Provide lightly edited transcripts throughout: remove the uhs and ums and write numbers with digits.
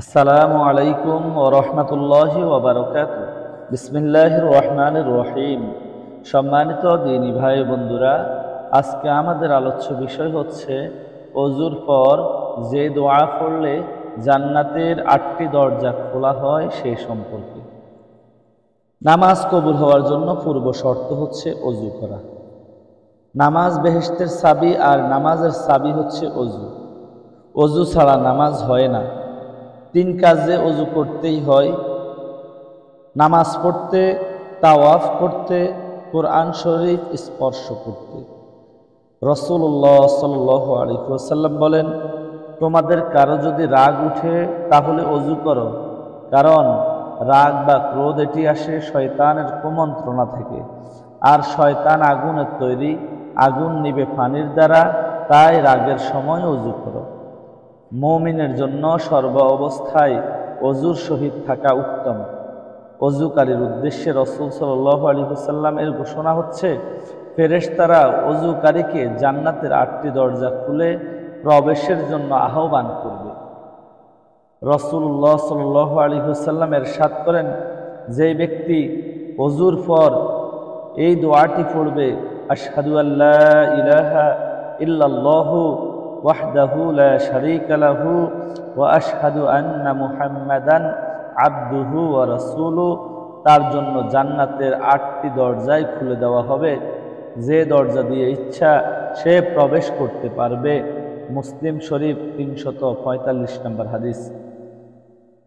আসসালামু আলাইকুম ওয়া রাহমাতুল্লাহি ওয়া বারাকাতুহু। বিসমিল্লাহির রহমানির রহিম। সম্মানিত দ্বীনী ভাই বন্ধুরা, আজকে আমাদের আলোচ্য বিষয় হচ্ছে ওযুর পর যে দোয়া পড়লে জান্নাতের ৮টি দরজা খোলা হয় সেই সম্পর্কে। নামাজ কবুল হওয়ার জন্য পূর্ব শর্ত হচ্ছে ওযু করা। নামাজ বেহেশতের চাবি, আর নামাজের চাবি হচ্ছে ওযু। ওযু ছাড়া নামাজ হয় না। ৩ কাজে ওযু করতেই হয়: নামাজ পড়তে, তাওয়াফ করতে, কোরআন শরীফ স্পর্শ করতে। রাসূলুল্লাহ সাল্লাল্লাহু আলাইহি ওয়াসাল্লাম বলেন, তোমাদের কারো যদি রাগ উঠে তাহলে ওযু করো, কারণ রাগ বা ক্রোধ এটি আসে শয়তানের কুমন্ত্রণা থেকে, আর শয়তান আগুনের তৈরি, আগুন নিবে পানির দ্বারা, তাই রাগের সময় ওযু করো। মুমিনের জন্য সর্ব অবস্থায় ওযুর সহিত থাকা উত্তম। ওযুকারীর উদ্দেশ্যে রাসূল সাল্লাল্লাহু আলাইহি ওয়াসাল্লামের ঘোষণা হচ্ছে, ফেরেশতারা ওযুকারীকে জান্নাতের ৮টি দরজা খুলে প্রবেশের জন্য আহ্বান করবে। রাসূলুল্লাহ সাল্লাল্লাহু আলাইহি ওয়াসাল্লাম ইরশাদ করেন, যে ব্যক্তি ওযুর পর এই দোয়াটি পড়বে, আশহাদু আল্লা ইলাহা ইল্লাল্লাহু ওয়াহদাহু লা শারীকা লাহু ওয়া আশহাদু আন্না মুহাম্মাদান আবদুহু ওয়া রাসূলুহু, তার জন্য জান্নাতের ৮টি দরজাই খুলে দেওয়া হবে। যে দরজা দিয়ে ইচ্ছা সে প্রবেশ করতে পারবে। মুসলিম শরীফ ৩৪৫ নম্বর হাদিস।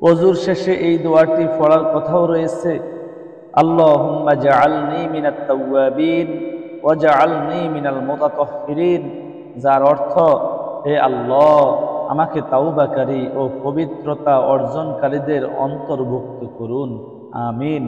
ওযুর শেষে এই দোয়াটি পড়ার কথাও রয়েছে, আল্লাহুম্মা জাআলনি মিনাত তাওয়াবিন ওয়া জাআলনি মিনাল মুতাতাহহিরিন, যার অর্থ, হে আল্লাহ, আমাকে তাওবাকারী ও পবিত্রতা অর্জনকারীদের অন্তর্ভুক্ত করুন। আমিন।